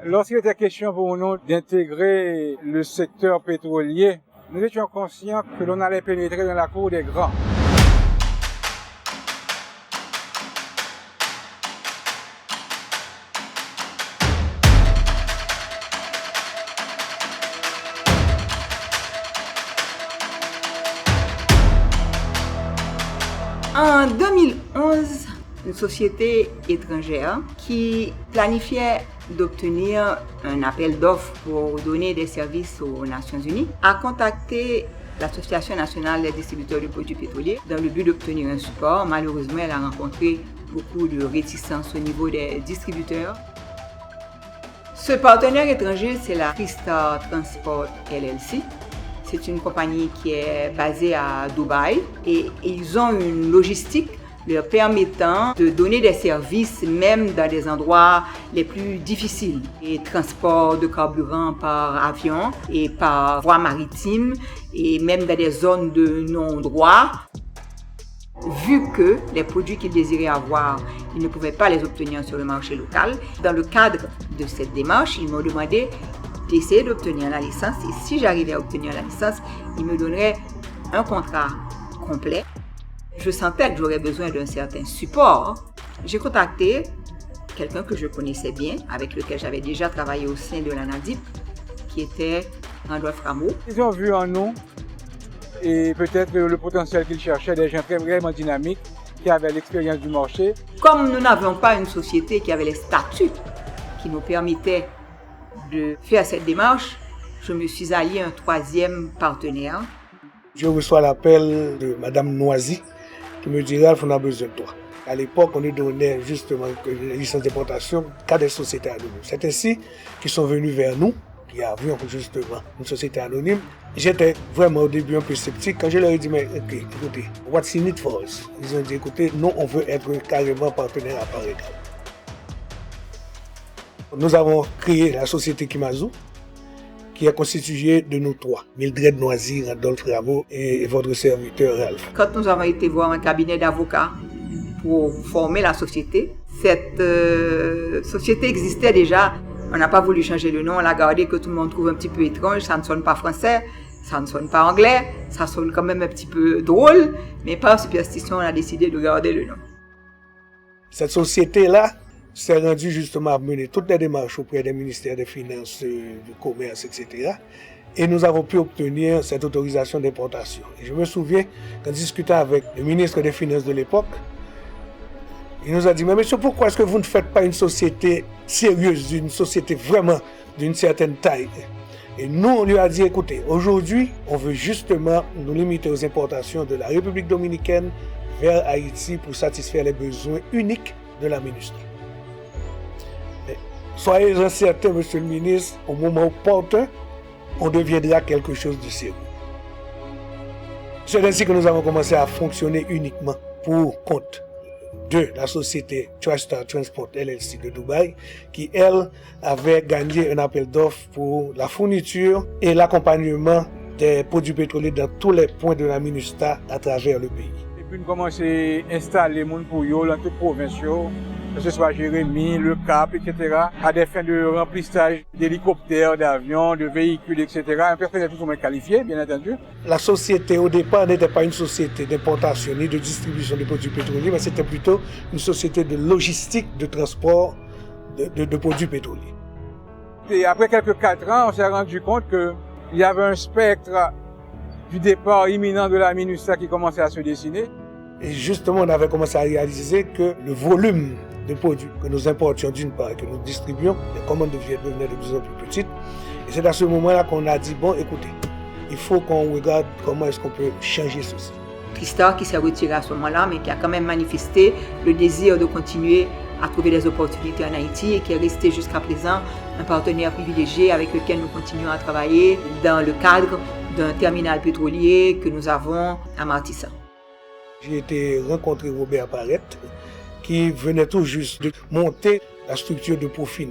Lorsqu'il était question pour nous d'intégrer le secteur pétrolier, nous étions conscients que l'on allait pénétrer dans la cour des grands. En 2011, une société étrangère qui planifiait d'obtenir un appel d'offres pour donner des services aux Nations Unies a contacté l'Association nationale des distributeurs de produits pétroliers dans le but d'obtenir un support. Malheureusement, elle a rencontré beaucoup de réticence au niveau des distributeurs. Ce partenaire étranger, c'est la Freestar Transport LLC. C'est une compagnie qui est basée à Dubaï et ils ont une logistique leur permettant de donner des services même dans des endroits les plus difficiles. Et transport de carburant par avion et par voie maritime et même dans des zones de non-droit. Vu que les produits qu'ils désiraient avoir, ils ne pouvaient pas les obtenir sur le marché local, dans le cadre de cette démarche, ils m'ont demandé d'essayer d'obtenir la licence et si j'arrivais à obtenir la licence, ils me donneraient un contrat complet. Je sentais que j'aurais besoin d'un certain support. J'ai contacté quelqu'un que je connaissais bien, avec lequel j'avais déjà travaillé au sein de l'ANADIP, qui était Randolph Rameau. Ils ont vu en nous et peut-être le potentiel qu'ils cherchaient, des gens vraiment dynamiques, qui avaient l'expérience du marché. Comme nous n'avions pas une société qui avait les statuts qui nous permettaient de faire cette démarche, je me suis allié à un troisième partenaire. Je reçois l'appel de Madame Noisy qui me dit Ralph, on a besoin de toi. À l'époque, on nous donnait justement une licence d'importation qu'à des sociétés anonymes. C'est ainsi qu'ils sont venus vers nous, qui avions justement une société anonyme. J'étais vraiment au début un peu sceptique quand je leur ai dit, mais okay, écoutez, what's in it for us? Ils ont dit, écoutez, nous, on veut être carrément partenaire à part égale. Nous avons créé la société Kimazu, qui est constituée de nous trois, Mildred Noisy, Randolph Rameau et votre serviteur Ralph. Quand nous avons été voir un cabinet d'avocats pour former la société, cette société existait déjà. On n'a pas voulu changer le nom, on l'a gardé que tout le monde trouve un petit peu étrange, ça ne sonne pas français, ça ne sonne pas anglais, ça sonne quand même un petit peu drôle, mais par superstition, on a décidé de garder le nom. Cette société-là s'est rendue justement à mener toutes les démarches auprès des ministères des Finances, du Commerce, etc. Et nous avons pu obtenir cette autorisation d'importation. Et je me souviens qu'en discutant avec le ministre des Finances de l'époque, il nous a dit, mais monsieur, pourquoi est-ce que vous ne faites pas une société sérieuse, une société vraiment d'une certaine taille? Et nous, on lui a dit, écoutez, aujourd'hui, on veut justement nous limiter aux importations de la République dominicaine vers Haïti pour satisfaire les besoins uniques de la MINUSTAH. Soyez-en certain, monsieur le ministre, au moment opportun, on deviendra quelque chose de sérieux. C'est ainsi que nous avons commencé à fonctionner uniquement pour compte de la société Freestar Transport LLC de Dubaï, qui, elle, avait gagné un appel d'offres pour la fourniture et l'accompagnement des produits pétroliers dans tous les points de la MINUSTAH à travers le pays. Et puis nous commençons à installer les gens pour eux dans toutes les provinces, que ce soit Jérémy, Le Cap, etc., à des fins de remplissage d'hélicoptères, d'avions, de véhicules, etc. Un personnel tout le monde qualifié, bien entendu. La société, au départ, n'était pas une société d'importation ni de distribution de produits pétroliers, mais c'était plutôt une société de logistique, de transport de produits pétroliers. Et après quelques 4 ans, on s'est rendu compte qu'il y avait un spectre du départ imminent de la MINUSTAH qui commençait à se dessiner. Et justement, on avait commencé à réaliser que le volume de produits que nous importions d'une part et que nous distribuions, les commandes devenaient de plus en plus petites. Et c'est à ce moment-là qu'on a dit, bon, écoutez, il faut qu'on regarde comment est-ce qu'on peut changer ceci. Freestar qui s'est retiré à ce moment-là, mais qui a quand même manifesté le désir de continuer à trouver des opportunités en Haïti et qui est resté jusqu'à présent un partenaire privilégié avec lequel nous continuons à travailler dans le cadre d'un terminal pétrolier que nous avons à Martissa. J'ai été rencontrer Robert Barrette, qui venait tout juste de monter la structure de profil.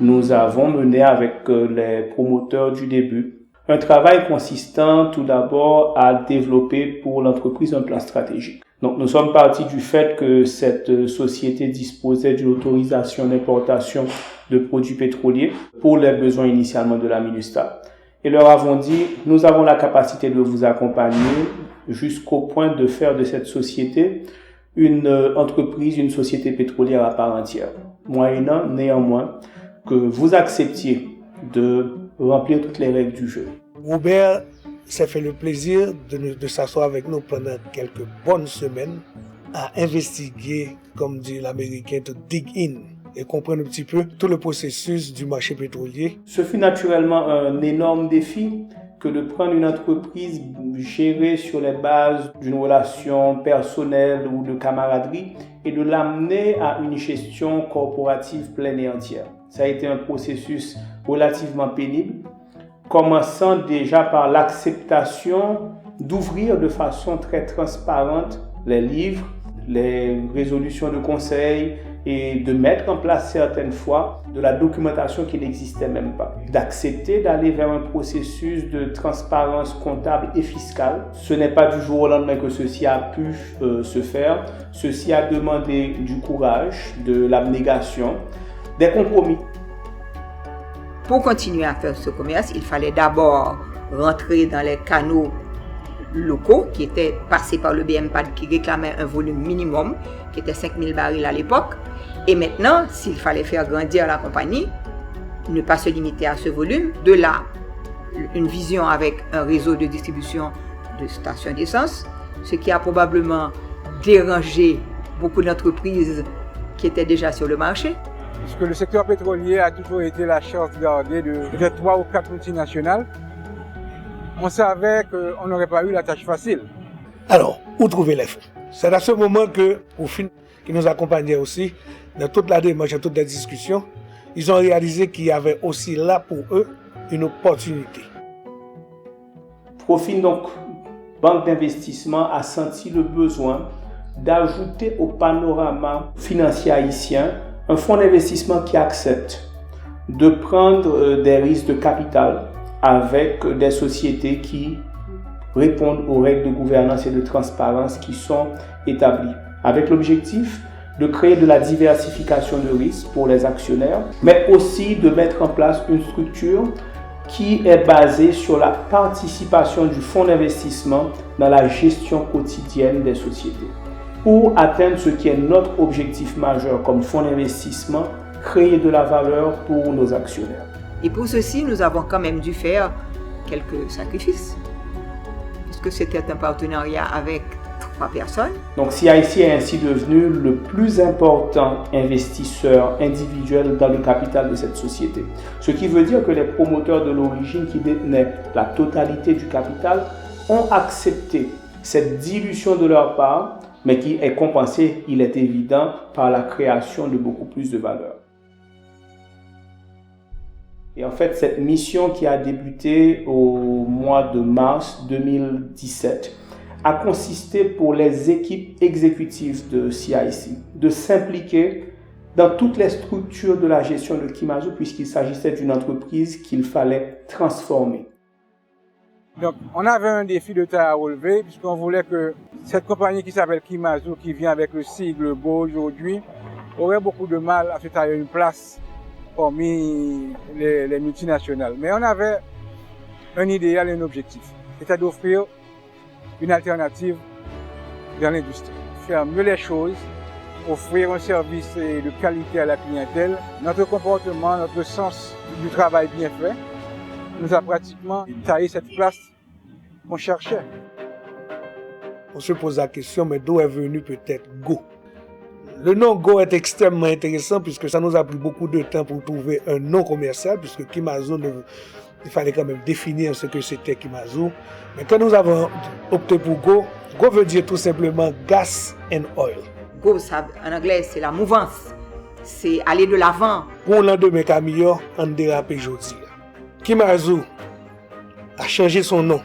Nous avons mené avec les promoteurs du début un travail consistant tout d'abord à développer pour l'entreprise un plan stratégique. Donc, nous sommes partis du fait que cette société disposait d'une autorisation d'importation de produits pétroliers pour les besoins initialement de la MINUSTAH. Et leur avons dit, nous avons la capacité de vous accompagner jusqu'au point de faire de cette société une entreprise, une société pétrolière à part entière. Moyennant néanmoins que vous acceptiez de remplir toutes les règles du jeu. Robert s'est fait le plaisir de s'asseoir avec nous pendant quelques bonnes semaines à investiguer, comme dit l'Américain, to dig in et comprendre un petit peu tout le processus du marché pétrolier. Ce fut naturellement un énorme défi que de prendre une entreprise gérée sur les bases d'une relation personnelle ou de camaraderie et de l'amener à une gestion corporative pleine et entière. Ça a été un processus relativement pénible, commençant déjà par l'acceptation d'ouvrir de façon très transparente les livres, les résolutions de conseil et de mettre en place certaines fois de la documentation qui n'existait même pas. D'accepter d'aller vers un processus de transparence comptable et fiscale. Ce n'est pas du jour au lendemain que ceci a pu se faire. Ceci a demandé du courage, de l'abnégation, des compromis. Pour continuer à faire ce commerce, il fallait d'abord rentrer dans les canaux locaux qui étaient passés par le BMPAD qui réclamait un volume minimum qui était 5000 barils à l'époque. Et maintenant, s'il fallait faire grandir la compagnie, ne pas se limiter à ce volume, de là, une vision avec un réseau de distribution de stations d'essence, ce qui a probablement dérangé beaucoup d'entreprises qui étaient déjà sur le marché. Parce que le secteur pétrolier a toujours été la chasse gardée de 3 ou 4 multinationales. On savait qu'on n'aurait pas eu la tâche facile. Alors, où trouver les fonds? C'est à ce moment que Profin, qui nous accompagnait aussi dans toute la démarche, dans toutes les discussions, ils ont réalisé qu'il y avait aussi là pour eux une opportunité. Profin, donc, banque d'investissement, a senti le besoin d'ajouter au panorama financier haïtien un fonds d'investissement qui accepte de prendre des risques de capital avec des sociétés qui répondent aux règles de gouvernance et de transparence qui sont établies, avec l'objectif de créer de la diversification de risques pour les actionnaires, mais aussi de mettre en place une structure qui est basée sur la participation du fonds d'investissement dans la gestion quotidienne des sociétés. Pour atteindre ce qui est notre objectif majeur comme fonds d'investissement, créer de la valeur pour nos actionnaires. Et pour ceci, nous avons quand même dû faire quelques sacrifices, puisque c'était un partenariat avec 3 personnes. Donc CIC est ainsi devenu le plus important investisseur individuel dans le capital de cette société. Ce qui veut dire que les promoteurs de l'origine qui détenaient la totalité du capital ont accepté cette dilution de leur part, mais qui est compensée, il est évident, par la création de beaucoup plus de valeur. Et en fait, cette mission qui a débuté au mois de mars 2017 a consisté pour les équipes exécutives de CIC de s'impliquer dans toutes les structures de la gestion de Kimazu puisqu'il s'agissait d'une entreprise qu'il fallait transformer. Donc, on avait un défi de taille à relever puisqu'on voulait que cette compagnie qui s'appelle Kimazu, qui vient avec le sigle beau aujourd'hui, aurait beaucoup de mal à se tailler une place parmi les multinationales. Mais on avait un idéal et un objectif. C'était d'offrir une alternative dans l'industrie. Faire mieux les choses, offrir un service de qualité à la clientèle. Notre comportement, notre sens du travail bien fait nous a pratiquement taillé cette place qu'on cherchait. On se pose la question, mais d'où est venu peut-être Go? Le nom Go est extrêmement intéressant puisque ça nous a pris beaucoup de temps pour trouver un nom commercial puisque Kimazu, il fallait quand même définir ce que c'était Kimazu. Mais quand nous avons opté pour Go, Go veut dire tout simplement gas and oil. Go, ça, en anglais, c'est la mouvance, c'est aller de l'avant. Pour l'endemain camion, on dérape aujourd'hui. Kimazu a changé son nom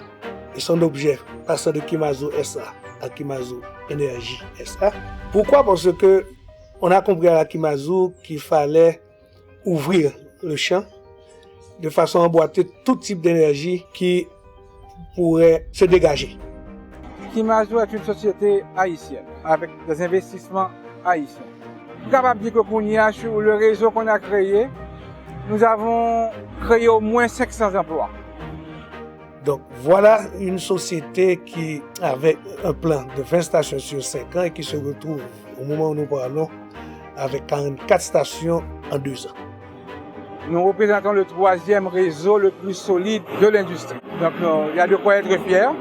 et son objet, passant de Kimazu SA à Kimazu Énergie SA. Pourquoi? Parce que on a compris à la Kimazu qu'il fallait ouvrir le champ de façon à emboîter tout type d'énergie qui pourrait se dégager. Kimazo est une société haïtienne, avec des investissements haïtiens. Je suis capable de dire que sur le réseau qu'on a créé, nous avons créé au moins 500 emplois. Donc voilà une société qui avait un plan de 20 stations sur 5 ans et qui se retrouve au moment où nous parlons avec 44 stations en 2 ans. Nous représentons le 3e réseau le plus solide de l'industrie. Donc il y a de quoi être fier.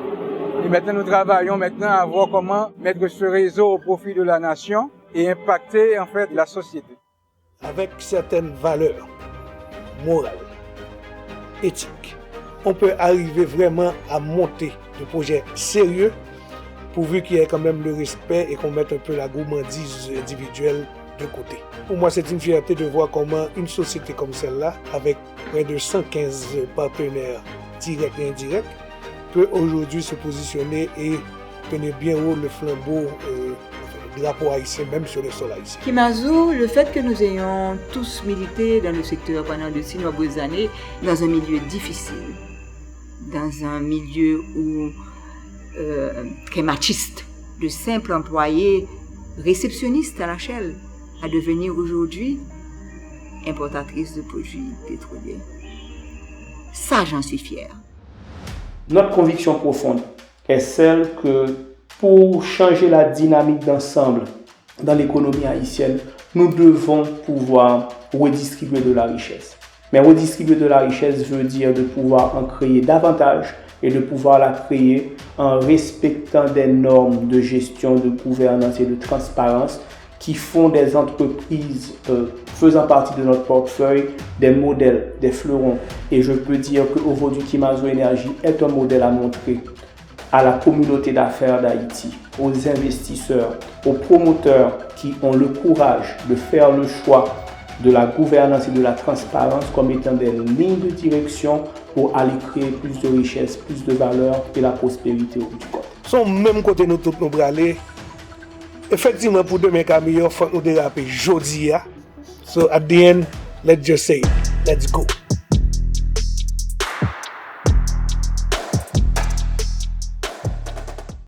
Et maintenant nous travaillons à voir comment mettre ce réseau au profit de la nation et impacter en fait la société. Avec certaines valeurs morales, éthiques, on peut arriver vraiment à monter de projets sérieux pourvu qu'il y ait quand même le respect et qu'on mette un peu la gourmandise individuelle de côté. Pour moi, c'est une fierté de voir comment une société comme celle-là, avec près de 115 partenaires directs et indirects, peut aujourd'hui se positionner et tenir bien haut le flambeau, le drapeau haïtien, même sur le sol haïtien. Kimazo, le fait que nous ayons tous milité dans le secteur pendant de si nombreuses années, dans un milieu difficile, dans un milieu très machiste, de simples employés réceptionnistes à la Shell, à devenir aujourd'hui importatrice de produits pétroliers. Ça, j'en suis fière. Notre conviction profonde est celle que pour changer la dynamique d'ensemble dans l'économie haïtienne, nous devons pouvoir redistribuer de la richesse. Mais redistribuer de la richesse veut dire de pouvoir en créer davantage et de pouvoir la créer en respectant des normes de gestion, de gouvernance et de transparence qui font des entreprises faisant partie de notre portefeuille des modèles, des fleurons. Et je peux dire qu'aujourd'hui, Kimazo Énergie est un modèle à montrer à la communauté d'affaires d'Haïti, aux investisseurs, aux promoteurs qui ont le courage de faire le choix de la gouvernance et de la transparence comme étant des lignes de direction pour aller créer plus de richesse, plus de valeur et la prospérité au bout du compte. Son même côté nous tous nous braler. Effectivement, pour demain, il faut nous déraper aujourd'hui. So at the end, let's just say, let's go.